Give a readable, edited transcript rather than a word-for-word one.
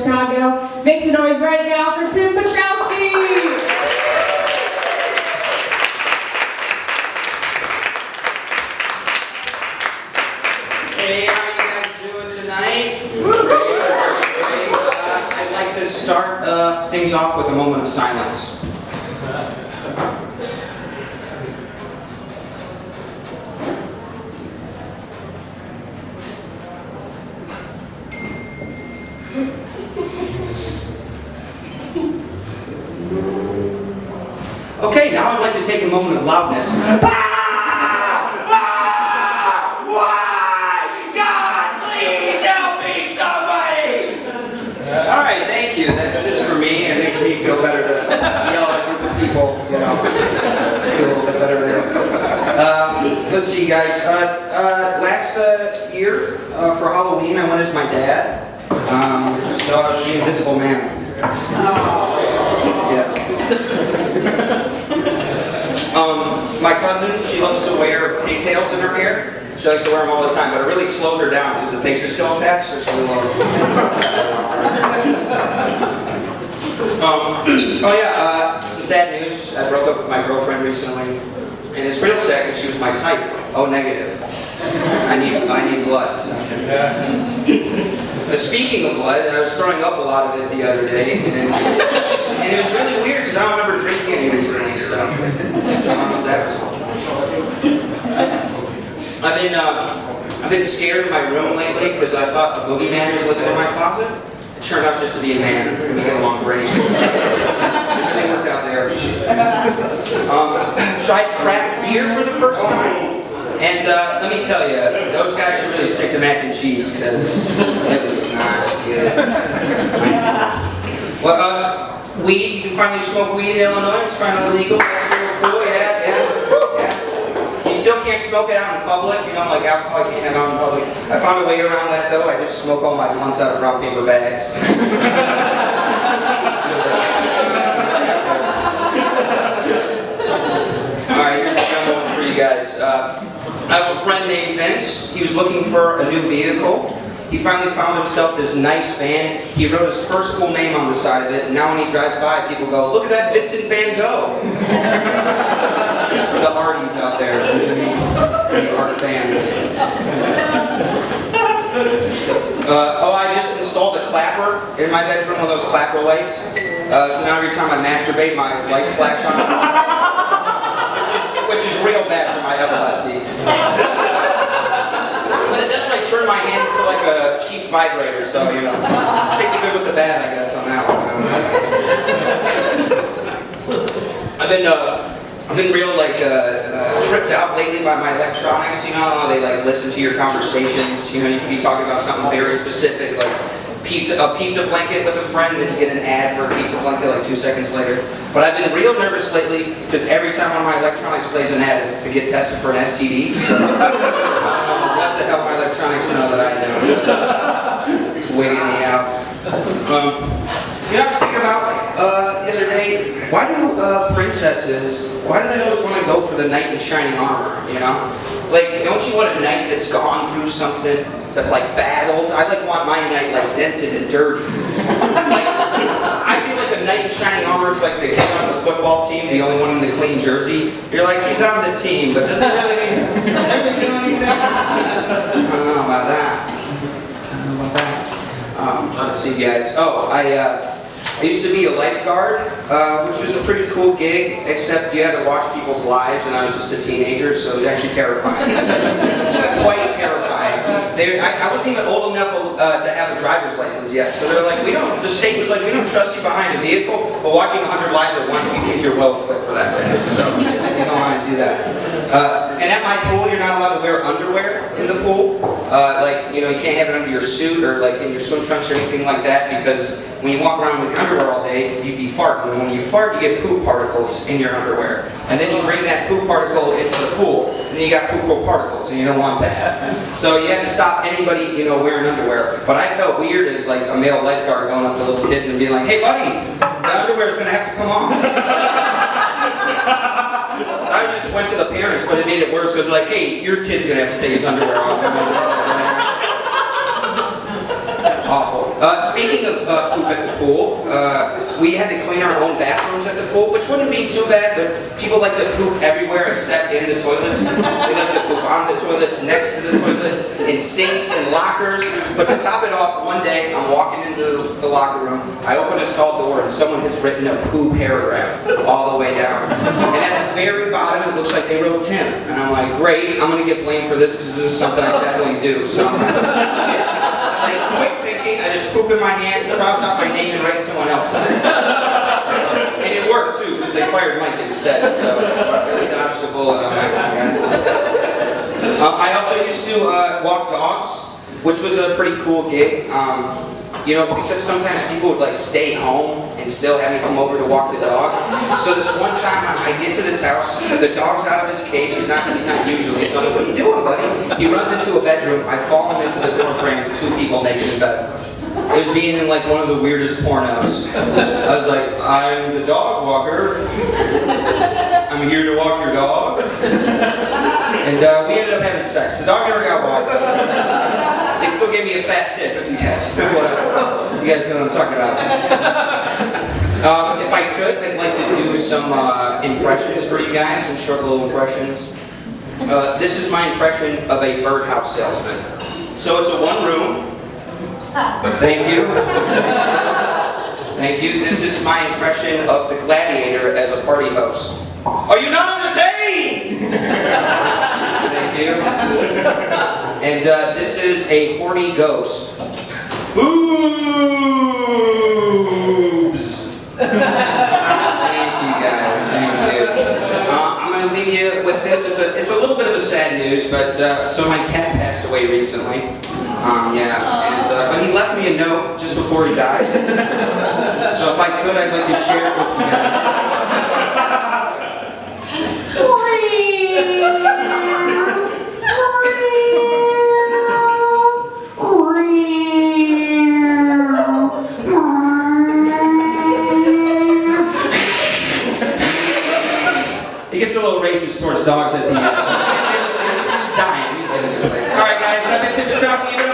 Chicago. Make some noise right now for Tim Petrowski! Hey, how are you guys doing tonight? I'd like to start things off with a moment of silence. Okay, now I'd like to take a moment of loudness. Alright, thank you. That's just for me. It makes me feel better to yell at a group of people, you know. Feel a little bit better there. Let's see, guys. Last year, for Halloween, I went as my dad. So I was the Invisible Man. Yeah. My cousin, she loves to wear pigtails in her hair. She likes to wear them all the time, but it really slows her down because the pigs are still attached, so she'll oh yeah, some sad news. I broke up with my girlfriend recently, and it's real sad because she was my type. Oh, negative. I need blood. So. Speaking of blood, I was throwing up a lot of it the other day, and it was really weird because I don't remember drinking any recently, so I don't know if that was. I've been scared in my room lately because I thought the boogeyman was living in my closet. It turned out just to be a man, and we get along great. It really worked out there. Tried craft beer for the first time, and let me tell you, those guys should really stick to mac and cheese because it was not good. Well, weed, you can finally smoke weed in Illinois. It's finally legal. That's real cool. Yeah. Still can't smoke it out in public, you know, like alcohol I can't have out in public. I found a way around that though. I just smoke all my blunts out of brown paper bags. Alright, here's another one for you guys. I have a friend named Vince. He was looking for a new vehicle. He finally found himself this nice van. He wrote his first full name on the side of it, and now when he drives by, people go, "Look at that Vincent Van Gogh." It's for the Hardys out there, any art fans. I just installed a clapper in my bedroom, one of those clapper lights. So now every time I masturbate, my lights flash on, which is real bad for my epilepsy. But it does like turn my hand into like a cheap vibrator, so you know, take the good with the bad, I guess, on that one. I've been real like tripped out lately by my electronics. You know, they like listen to your conversations. You know, you can be talking about something very specific, like a pizza blanket with a friend, then you get an ad for a pizza blanket like 2 seconds later. But I've been real nervous lately because every time one of my electronics plays an ad, it's to get tested for an STD. So, let the hell my electronics know that I know. It's wigging me out. You know, I was thinking about the other day, why do princesses, why do they always want to go for the knight in shining armor, you know? Like, don't you want a knight that's gone through something that's like battled? I like want my knight like dented and dirty. Like, I feel like a knight in shining armor is like the kid on the football team, the only one in the clean jersey. You're like, he's on the team, but does he really do anything? I don't know about that. Let's see, guys. I used to be a lifeguard, which was a pretty cool gig, except you had to watch people's lives, and I was just a teenager, so it was actually terrifying. It was actually quite terrifying. I wasn't even old enough to have a driver's license yet, so they're like, the state was like, we don't trust you behind a vehicle, but watching 100 lives at once, we think you're well equipped for that task, so you don't want to do that. And at my pool, you're not allowed to wear underwear in the pool. Like, you know, you can't have it under your suit or like in your swim trunks or anything like that, because when you walk around with your underwear all day, you'd be farting. And when you fart, you get poop particles in your underwear. And then you bring that poop particle into the pool, and then you got poop particles, and you don't want that. So you had to stop anybody, you know, wearing underwear. But I felt weird as like a male lifeguard going up to little kids and being like, "Hey buddy, the underwear is gonna have to come off." So I just went to the parents, but it made it worse because like, "Hey, your kid's gonna have to take his underwear off." Awful. Speaking of poop at the pool, we had to clean our own bathrooms at the pool, which wouldn't be too bad, but people like to poop everywhere except in the toilets. They like to poop on the toilets, next to the toilets, in sinks and lockers. But to top it off, one day I'm walking into the locker room, I open a stall door and someone has written a poo paragraph all the way down. And at the very bottom it looks like they wrote Tim. And I'm like, great, I'm going to get blamed for this because this is something I definitely do. So I'm like, shit. Like, quick thinking, I just poop in my hand, cross out my name, and write someone else's. And it worked too, because they fired Mike instead, so I really dodged the bullet on that one, guys. I also used to walk dogs, which was a pretty cool gig. You know, except sometimes people would like stay home and still have me come over to walk the dog. So this one time I get to this house, the dog's out of his cage, he's not usually, so I'm like, what are you doing, buddy? He runs into a bedroom, I fall him into the door frame with 2 people naked in bed. It was being in like one of the weirdest pornos. I was like, I'm the dog walker. I'm here to walk your dog. And we ended up having sex. The dog never got walked. They still gave me a fat tip if you guys know what you guys know what I'm talking about. If I could, I'd like to do some impressions for you guys, some short little impressions. This is my impression of a birdhouse salesman. So it's a 1 room. Thank you. Thank you. This is my impression of the gladiator as a party host. Are you not entertained? Thank you. And this is a horny ghost. Boobs! Thank you guys, thank you. I'm going to leave you with this. It's a little bit of a sad news, but so my cat passed away recently. But he left me a note just before he died. So if I could, I'd like to share it with you guys. He gets a little racist towards dogs at the end. He's dying. He's getting a little racist. All right, guys. I've been Tim Petrowski.